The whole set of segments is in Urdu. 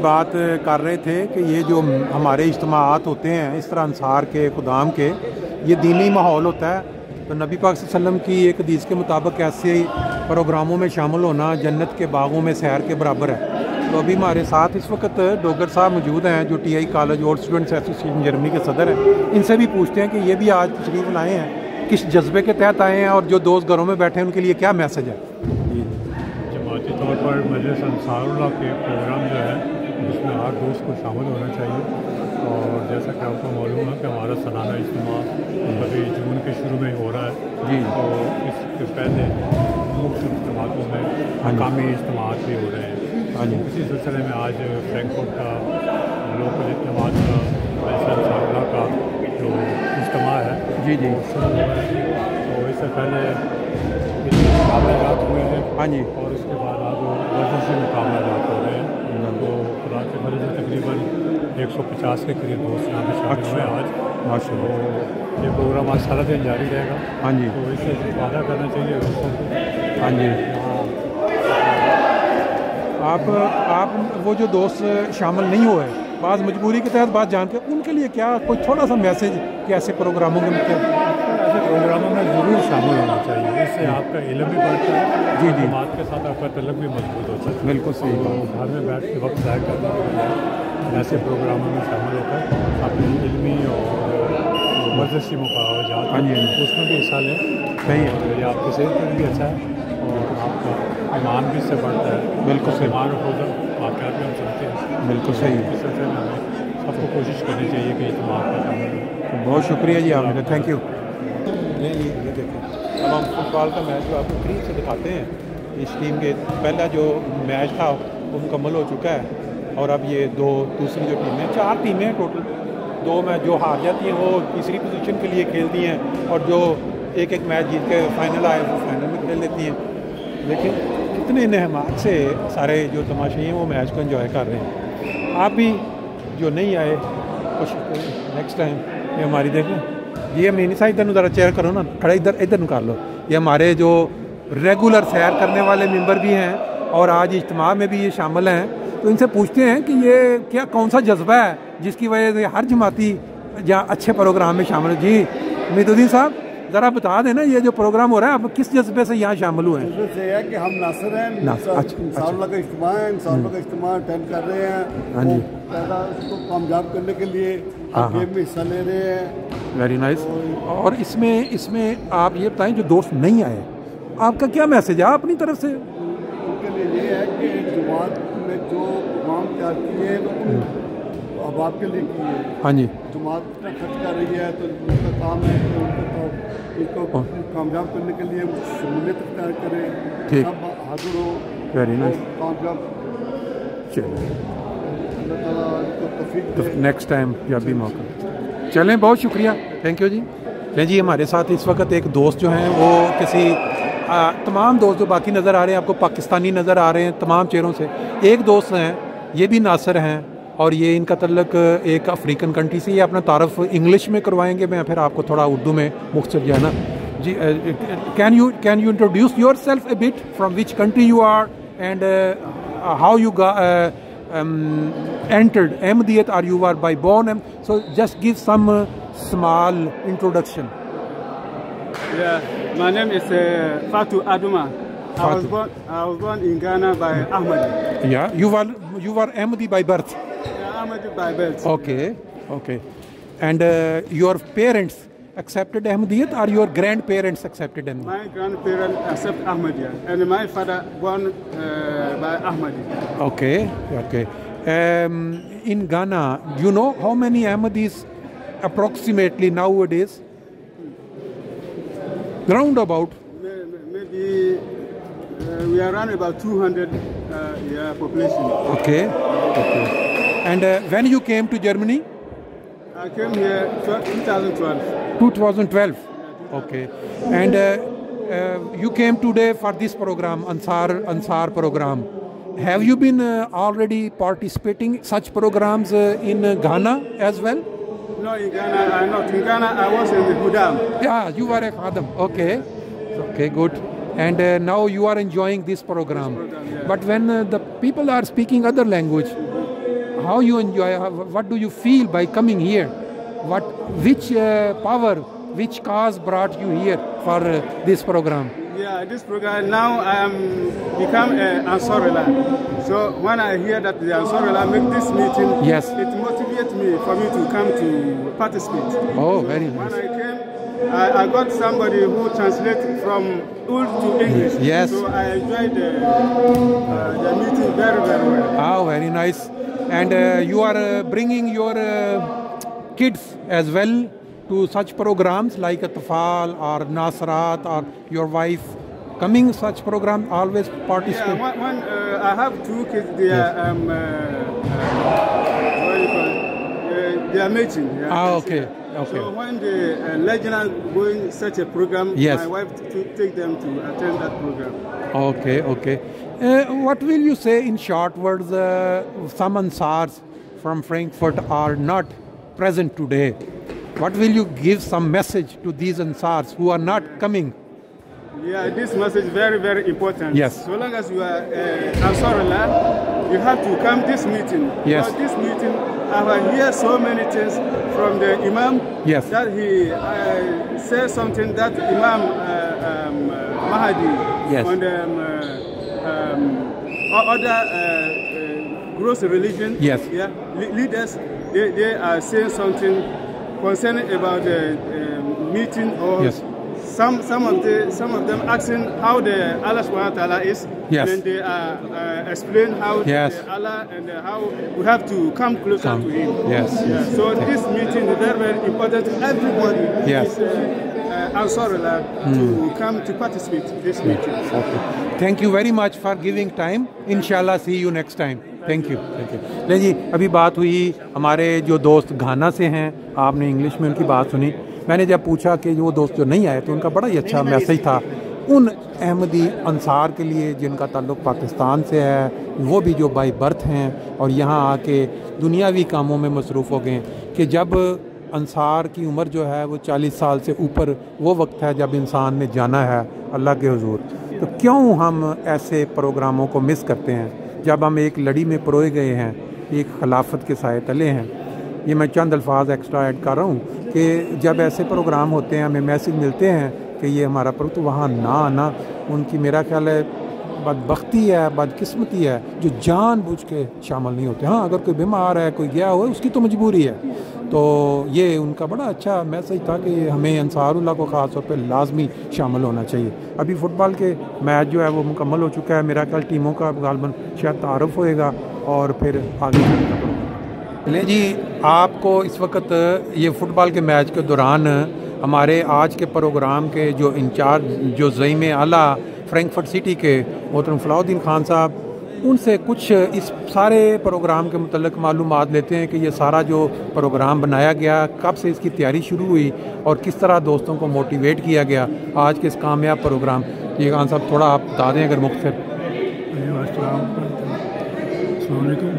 بات کر رہے تھے کہ یہ جو ہمارے اجتماعات ہوتے ہیں اس طرح انصار کے خدام کے، یہ دینی ماحول ہوتا ہے، تو نبی پاک صلی اللہ علیہ وسلم کی ایک حدیث کے مطابق ایسے پروگراموں میں شامل ہونا جنت کے باغوں میں سیر کے برابر ہے۔ تو ابھی ہمارے ساتھ اس وقت ڈوگر صاحب موجود ہیں جو T I college old students association Germany کے صدر ہیں، ان سے بھی پوچھتے ہیں کہ یہ بھی آج تشریف لائے ہیں، کس جذبے کے تحت آئے ہیں اور جو دوست گھروں میں بیٹھے ہیں ان کے لیے کیا میسج ہے؟ جماعتی طور پر مجلس انصار اللہ کے پروگرام جو ہے اس میں ہر دوست کو شامل ہونا چاہیے، اور جیسا کہ آپ کو معلوم ہے کہ ہمارا سالانہ اجتماع ابھی جون کے شروع میں ہو رہا ہے جی، تو اس کے پہلے مختلف اجتماعاتوں میں مقامی اجتماعات بھی ہو رہے ہیں۔ اسی سلسلے میں آج فرینکفرٹ کا لوکل اجتماع کا مجلس انصار اللہ کا جو اجتماع ہے جی جی شروع ہوا ہے، تو اس سے پہلے مقابلات ہوئے ہیں اور اس کے بعد اب ورزشی مقابلات ہو رہے ہیں، تو قرآن کے مجلس میں تقریباً 150 کے قریب دوست یہاں پہ شامل ہوئے آج ماشاء اللہ۔ یہ پروگرام آج سارا دن جاری رہے گا، تو اس سے وعدہ کرنا چاہیے دوستوں کو۔ آپ وہ جو دوست شامل نہیں ہوئے بعض مجبوری کے تحت بات جان کے، ان کے لیے کیا کوئی تھوڑا سا میسج کہ ایسے پروگراموں کے ایسے پروگراموں میں ضرور شامل ہونا چاہیے، اس سے آپ کا علم بھی بڑھتا ہے، جی جماعت کے ساتھ آپ کا تعلق بھی مضبوط ہوتا ہے۔ بالکل صحیح بات، گھر میں بیٹھ کے وقت ضائع کرنے کے بجائے ایسے پروگراموں میں شامل ہو کر اپنی علمی اور ورزشی مقابلات اس میں بھی حصہ لیں، یہ آپ کی صحت کے لیے بھی اچھا ہے اور آپ کا ایمان بھی اس سے بڑھتا ہے۔ بالکل ایمان اور حوصلہ واقعات بھی ہم سنتے ہیں، بالکل صحیح، اس سلسلے میں ہمیں سب کو کوشش کرنی چاہیے کہ اجتماع کا شامل ہو۔ بہت شکریہ جی آپ کا، تھینک یو۔ یہ دیکھیں اب ہم فٹ بال کا میچ جو آپ کو قریب سے دکھاتے ہیں، اس ٹیم کے پہلا جو میچ تھا وہ مکمل ہو چکا ہے، اور اب یہ دوسری جو ٹیمیں 4 ٹیمیں ہیں ٹوٹل، 2 میں جو ہار جاتی ہیں وہ تیسری پوزیشن کے لیے کھیلتی ہیں، اور جو ایک میچ جیت کے فائنل آئے وہ فائنل میں کھیل لیتی ہیں۔ لیکن کتنے انہمات سے سارے جو تماشائی ہیں وہ میچ کو انجوائے کر رہے ہیں۔ آپ بھی جو نہیں آئے کوشش نیکسٹ ٹائم یہ ہماری دیکھیں، یہ مینی صاحب ادھر ذرا چیئر کرو نا، کھڑا ادھر نکال لو، یہ ہمارے جو ریگولر سیر کرنے والے ممبر بھی ہیں اور آج اجتماع میں بھی یہ شامل ہیں، تو ان سے پوچھتے ہیں کہ یہ کیا کون سا جذبہ ہے جس کی وجہ سے ہر جماعتی جہاں اچھے پروگرام میں شامل ہے۔ جی امید الدین صاحب ذرا بتا دینا یہ جو پروگرام ہو رہا ہے آپ کس جذبے سے یہاں شامل ہوئے ہیں؟ جذبے سے یہ ہے کہ ہم ناصر ہیں، انصار اللہ کا اجتماع ہے، انصار اللہ کا اجتماع اٹینڈ کر رہے ہیں، پہلا اس کو کامیاب کرنے کے لیے ہم گیم میں حصہ لے رہے ہیں۔ Very nice. اور اس میں آپ یہ بتائیں جو دوست نہیں آئے آپ کا کیا میسج ہے اپنی طرف سے؟ ان کے لیے یہ ہے کہ جماعت نے جو پروگرام تیار کیے ہیں اب آپ کے لیے کی ہے، جماعت اتنا خرچ کر رہی ہے تو ان کا کام ہے کہ ان کو کامیاب کرنے کے لیے شمولیت اختیار کریں، سب حاضر ہو، کامیاب اللہ تعالیٰ کو توفیق دے۔ نیکسٹ ٹائم جب بھی موقع چلیں، بہت شکریہ، تھینک یو جی۔ جی ہمارے ساتھ اس وقت ایک دوست جو ہیں وہ کسی تمام دوست جو باقی نظر آ رہے ہیں آپ کو پاکستانی نظر آ رہے ہیں تمام چہروں سے، ایک دوست ہیں یہ بھی ناصر ہیں اور یہ ان کا تعلق ایک افریقن کنٹری سے، یہ اپنا تعارف انگلش میں کروائیں گے، میں پھر آپ کو تھوڑا اردو میں مختصر جو ہے نا جی can you introduce yourself a bit from which country you are and how you entered Ahmadiyyat, or you were by born? So just give some small introduction. Yeah, my name is Fatu Aduma. I was born in Ghana by Ahmadi. Yeah, you were Ahmadi by birth. Yeah, Ahmadi by birth. Okay. And your parents accepted Ahmadiyyat or your grandparents accepted Ahmadiyyat? My grandparents accept Ahmadiyyat and my father born by Ahmadi. Okay. In Ghana, you know how many Ahmadis approximately nowadays? Round about? Maybe we are around about 200 population. Okay. And when you came to Germany? I came here 2012. 2012. Okay. And you came today for this program, Ansar program. Have you been already participating such programs in Ghana as well? No, in Ghana I'm not. In Ghana I was in the Hudam. Yeah, you were a Khadam. Okay, good. And now you are enjoying this program. Yeah. But when the people are speaking other language, how you enjoy, what do you feel by coming here? Which power, which cause brought you here for this program? Yeah, this program, now I am become an ansaar. So when I hear that the ansaar make this meeting, yes, it motivates me for me to come to participate. Oh, very nice. When I came, I got somebody who translates from Urdu to English. Yes. So I enjoyed the meeting very, very well. Oh, very nice. And you are bringing your kids as well to such programs like Atfal or Nasrat, or your wife coming such program, always participate? Yeah, when I have 2 kids, they are, they are mating. Yeah, okay. Okay. So when the legend going such a program, yes, my wife to take them to attend that program. Okay. What will you say in short words? Some Ansars from Frankfurt are not present today. What will you give some message to these Ansars who are not coming? Yeah, this message is very, very important. Yes. So long as you are Ansarullah, you have to come this meeting. Yes. Because this meeting, I have heard so many things from the Imam. Yes. That he says something that Imam Mahdi. Yes. On the other gross religion. Yes. Yeah. Leaders, they are saying something concerning about the meeting, or yes, some of them asking how the Allah subhanahu wa ta'ala is. Yes. And they explain how yes, Allah and how we have to come closer to Him. Yes. Yeah. Yes. So this meeting is very, very important to everybody. Yes. Ansarullah to come to participate in this meeting. Okay. Thank you very much for giving time. Inshallah, see you next time. Thank you. نہیں جی, ابھی بات ہوئی ہمارے جو دوست گھانا سے ہیں, آپ نے انگلش میں ان کی بات سنی. میں نے جب پوچھا کہ وہ دوست جو نہیں آئے تو ان کا بڑا ہی اچھا میسج تھا ان احمدی انصار کے لیے جن کا تعلق پاکستان سے ہے, وہ بھی جو بائی برتھ ہیں اور یہاں آ کے دنیاوی کاموں میں مصروف ہو گئے, کہ جب انصار کی عمر جو ہے وہ 40 سال سے اوپر وہ وقت ہے جب انسان نے جانا ہے اللہ کے حضور. تو کیوں ہم ایسے پروگراموں کو مس کرتے ہیں جب ہم ایک لڑی میں پروئے گئے ہیں, ایک خلافت کے سائے تلے ہیں. یہ میں چند الفاظ ایکسٹرا ایڈ کر رہا ہوں کہ جب ایسے پروگرام ہوتے ہیں ہمیں میسج ملتے ہیں کہ یہ ہمارا تو وہاں نہ آنا ان کی میرا خیال ہے بدبختی ہے, بدقسمتی ہے جو جان بوجھ کے شامل نہیں ہوتے. ہاں اگر کوئی بیمار ہے, کوئی گیا ہوا ہے, اس کی تو مجبوری ہے. تو یہ ان کا بڑا اچھا میسج تھا کہ ہمیں انصار اللہ کو خاص طور پہ لازمی شامل ہونا چاہیے. ابھی فٹ بال کے میچ جو ہے وہ مکمل ہو چکا ہے. میرا خیال ٹیموں کا غالباً شاید تعارف ہوئے گا اور پھر آگے چلیں جی. آپ کو اس وقت یہ فٹ بال کے میچ کے دوران ہمارے آج کے پروگرام کے جو انچارج, جو زعیم اعلیٰ فرینکفرٹ سٹی کے محترم فلاح الدین خان صاحب, ان سے کچھ اس سارے پروگرام کے متعلق معلومات لیتے ہیں کہ یہ سارا جو پروگرام بنایا گیا, کب سے اس کی تیاری شروع ہوئی اور کس طرح دوستوں کو موٹیویٹ کیا گیا آج کے اس کامیاب پروگرام. یہ خان صاحب تھوڑا آپ بتا دیں اگر مختصر. السلام علیکم.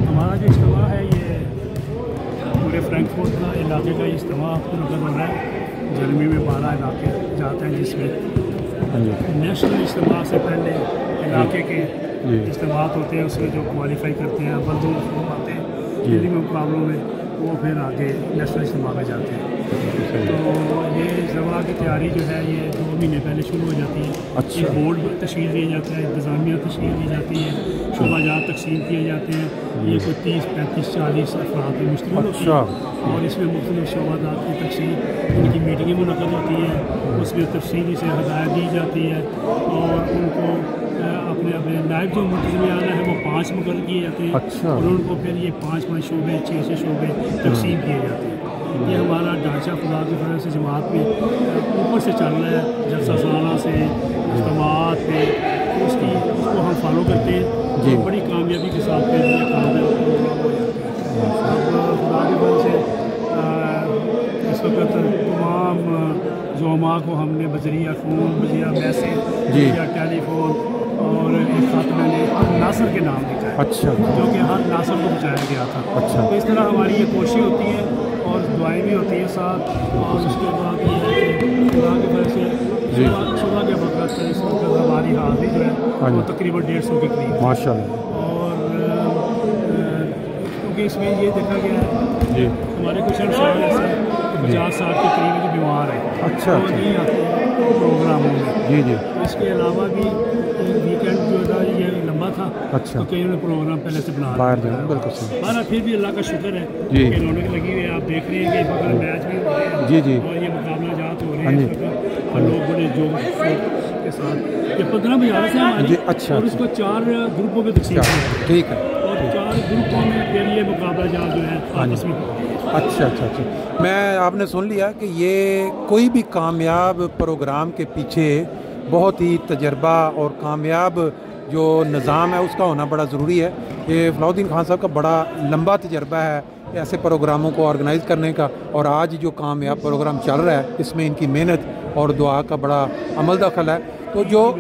ہمارا جو اجتماع ہے یہ پورے فرینکفرٹ کا علاقے کا اجتماع منعقد ہو رہا ہے. گرمی میں 12 علاقے جاتے ہیں جس میں نیشنل اجتماع سے پہلے علاقے کے اجتماعات ہوتے ہیں, اس میں جو کوالیفائی کرتے ہیں اول 2 فارم آتے ہیں دلی میں مقابلوں میں, وہ پھر آگے نیشنل اجتماع میں جاتے ہیں. تو یہ اجتماع کی تیاری جو ہے یہ 2 مہینے پہلے شروع ہو جاتی ہے. ایک بورڈ تشکیل دیا جاتا ہے, انتظامیہ تشکیل دی جاتی ہے, شعبہ جات تقسیم کیے جاتے ہیں. یہ کوئی 30 35 40 افراد میں مشتمل ہوتی ہے اور اس میں مختلف شعبہ جات کی تقسیم, ان کی میٹنگیں منعقد ہوتی ہیں, اس میں تفصیلی سے ہدایت دی جاتی ہے اور ان کو اپنے اپنے نائب جو منتظم اعلیٰ ہے وہ 5 مقرر کیے جاتے ہیں اور ان کو پھر یہ 5 شعبے 6 شعبے تقسیم کیے جاتے ہیں. یہ ہمارا ڈھانچہ خدا کی فضل سے جماعت میں اوپر سے چل رہا ہے, جلسہ سالہ سے اجتماعات پہ اس کو ہم فالو کرتے ہیں جی. بڑی کامیابی کے ساتھ پھر یہ کامیاب پروگرام ہو جاتا ہے. اب خدا کی فضل سے اس وقت تمام زعماء کو ہم نے بذریعہ فون, بذریعہ میسج, بذریعہ ٹیلی فون اور ایک خط میں نے ناصر کے نام لکھا ہے. اچھا. جو کہ ہر ناصر کو پہنچایا گیا تھا. اچھا. تو اس طرح ہماری یہ کوشش ہوتی ہے اور دعائیں بھی ہوتی ہیں ساتھ. اور اس کے بعد یہ ہے کہ خدا کی وجہ سے صبح کے وقت اس وقت ہماری حاضری جو ہے وہ تقریباً 150 کے قریب ماشاء اللہ. اور کیونکہ اس میں یہ دیکھا گیا ہے جی ہمارے کچھ انسار ایسے 50 سال کے قریب جو بیمار ہیں اچھا وہ نہیں آتے پروگراموں میں. جی جی اس کے علاوہ بھی ویکینڈ جو تھا یہ لمبا تھا اچھا تو کئی انہوں نے پروگرام پہلے سے بنا باہر جانا بالکل صحیح. ہمارا پھر بھی اللہ کا شکر ہے جی. کہ رونق لگی ہوئی ہے. آپ دیکھ رہے ہیں کہ اس وقت میچ بھی ہو رہے ہیں جی جی اور یہ مقابلہ جات ہو رہے ہاں ہیں جی. اس وقت اور لوگ بڑے جوش کے ساتھ. یہ 15 بجار سے ہماری جی اچھا اور اس کو 4 گروپوں میں تقسیم کیا ٹھیک ہے اور 4 گروپوں میں پھر یہ مقابلہ جات جو ہے آپس میں. اچھا اچھا اچھا. میں آپ نے سن لیا کہ یہ کوئی بھی کامیاب پروگرام کے پیچھے بہت ہی تجربہ اور کامیاب جو نظام ہے اس کا ہونا بڑا ضروری ہے. یہ فلاح الدین خان صاحب کا بڑا لمبا تجربہ ہے ایسے پروگراموں کو آرگنائز کرنے کا, اور آج جو کامیاب پروگرام چل رہا ہے اس میں ان کی محنت اور دعا کا بڑا عمل دخل ہے. تو جو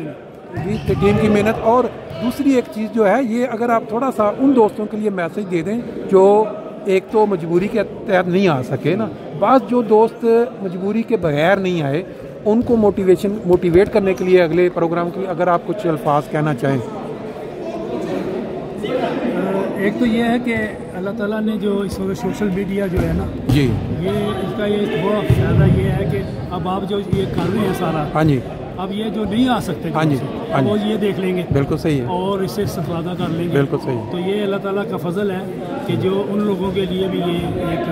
ٹیم کی محنت, اور دوسری ایک چیز جو ہے یہ اگر آپ تھوڑا سا ان دوستوں کے لیے میسج دے دیں جو ایک تو مجبوری کے تحت نہیں آ سکے نا, بعض جو دوست مجبوری کے بغیر نہیں آئے ان کو موٹیویٹ کرنے کے لیے اگلے پروگرام کے لیے اگر آپ کچھ الفاظ کہنا چاہیں. ایک تو یہ ہے کہ اللہ تعالیٰ نے جو اس وقت سوشل میڈیا جو ہے نا جی یہ اس کا ایک بہت فائدہ یہ ہے کہ اب آپ جو یہ کر رہے ہیں سارا, ہاں جی اب یہ جو نہیں آ سکتے ہاں جی وہ یہ دیکھ لیں گے بالکل صحیح ہے اور اس سے استفادہ کر لیں گے. بالکل صحیح. تو یہ اللہ تعالیٰ کا فضل ہے کہ جو ان لوگوں کے لیے بھی یہ ایک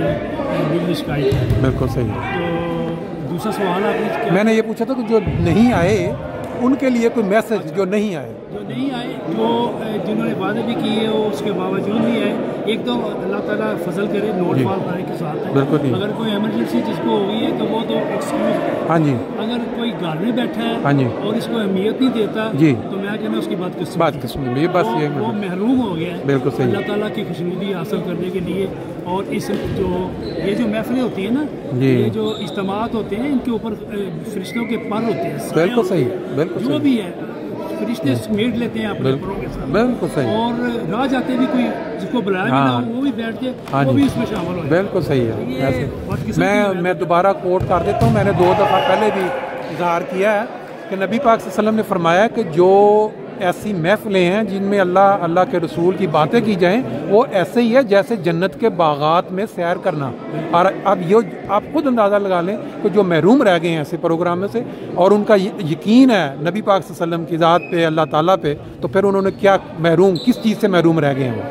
بل شکایت ہے. بالکل صحیح. تو دوسرا سوال آپ نے کیا؟ میں نے یہ پوچھا تھا کہ جو نہیں آئے ان کے لیے کوئی میسج جو نہیں آئے جو جنہوں نے وعدے بھی کیے وہ اس کے باوجود نہیں آئے. ایک تو اللہ تعالیٰ فضل کرے نوٹ فال کرنے کے ساتھ ہے. بالکل. اگر کوئی ایمرجنسی جس کو ہو گئی ہے تو وہ تو ایکسکیوز ہے. ہاں جی. اگر کوئی گھر میں بیٹھا ہے ہاں جی اور اس کو اہمیت نہیں دیتا جی تو میں کہنا اس کی بات قسم یہ بس یہ وہ محروم ہو گیا ہے. بالکل صحیح. اللہ تعالیٰ کی خوشنودی حاصل کرنے کے لیے اور اس یہ جو محفلیں ہوتی ہیں نا یہ جو اجتماعات ہوتے ہیں ان کے اوپر فرشتوں کے پر ہوتے ہیں. بالکل صحیح. بالکل جو بھی ہے فرشتے سمیٹ لیتے ہیں اپنے پروں کے ساتھ. بالکل صحیح. اور راہ جاتے بھی کوئی جس کو بلایا بھی نہ ہو وہ بھی بیٹھ کے وہ بھی اس میں شامل ہو. بالکل صحیح ہے. میں دوبارہ کوٹ کر دیتا ہوں, میں نے 2 دفعہ پہلے بھی اظہار کیا ہے کہ نبی پاک صلی اللہ علیہ وسلم نے فرمایا کہ جو ایسی محفلیں ہیں جن میں اللہ کے رسول کی باتیں کی جائیں وہ ایسے ہی ہے جیسے جنت کے باغات میں سیر کرنا. اور اب یہ آپ خود اندازہ لگا لیں کہ جو محروم رہ گئے ہیں ایسے پروگرام میں سے اور ان کا یقین ہے نبی پاک صلی اللہ علیہ وسلم کی ذات پہ اللہ تعالیٰ پہ, تو پھر انہوں نے کیا کس چیز سے محروم رہ گئے ہیں.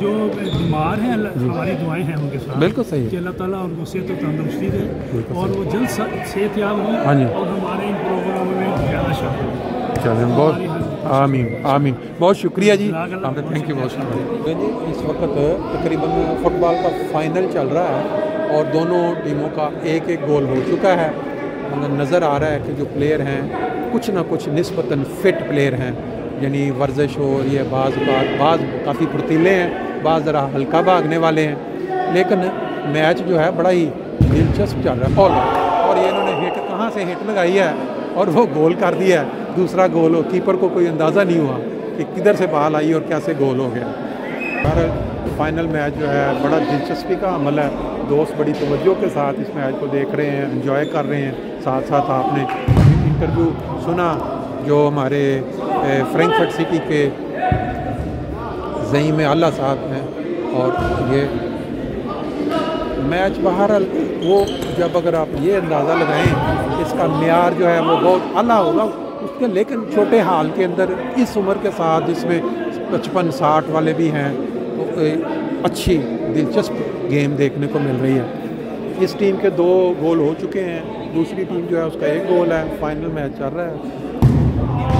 جو بیمار ہیں ہماری دعائیں ہیں ان کے ساتھ. بالکل صحیح کہ اللہ تعالیٰ ان کو صحت و تندرستی دے اور وہ جلد صحت یاب ہوں اور ہمارے ان پروگراموں میں زیادہ شامل ہوں. چلیں بہت آمین آمین. بہت شکریہ جی, تھینک یو. بہت شکریہ جی. اس وقت تقریباً فٹ بال کا فائنل چل رہا ہے اور دونوں ٹیموں کا ایک گول ہو چکا ہے. نظر آ رہا ہے کہ جو پلیئر ہیں کچھ نہ کچھ نسبتاً فٹ پلیئر ہیں, یعنی ورزش ہو رہی ہے, بعض کافی پھرتیلے ہیں, بعض ذرا ہلکا بھاگنے والے ہیں, لیکن میچ جو ہے بڑا ہی دلچسپ چل رہا ہے. اور یہ انہوں نے کہاں سے ہٹ لگائی ہے اور وہ گول کر دیا ہے. دوسرا گول ہو, کیپر کو کوئی اندازہ نہیں ہوا کہ کدھر سے بال آئی اور کیسے گول ہو گیا. اور فائنل میچ جو ہے بڑا دلچسپی کا عمل ہے. دوست بڑی توجہ کے ساتھ اس میچ کو دیکھ رہے ہیں, انجوائے کر رہے ہیں. ساتھ ساتھ آپ نے انٹرویو سنا جو ہمارے فرینکفرٹ سٹی کے زعیم اعلیٰ صاحب ہیں. اور یہ میچ بہرحال وہ جب اگر آپ یہ اندازہ لگائیں اس کا معیار جو ہے وہ بہت اعلیٰ ہوگا اس کے, لیکن چھوٹے حال کے اندر اس عمر کے ساتھ جس میں 55-60 والے بھی ہیں تو اچھی دلچسپ گیم دیکھنے کو مل رہی ہے. اس ٹیم کے 2 گول ہو چکے ہیں, دوسری ٹیم جو ہے اس کا 1 گول ہے. فائنل میچ چل رہا ہے.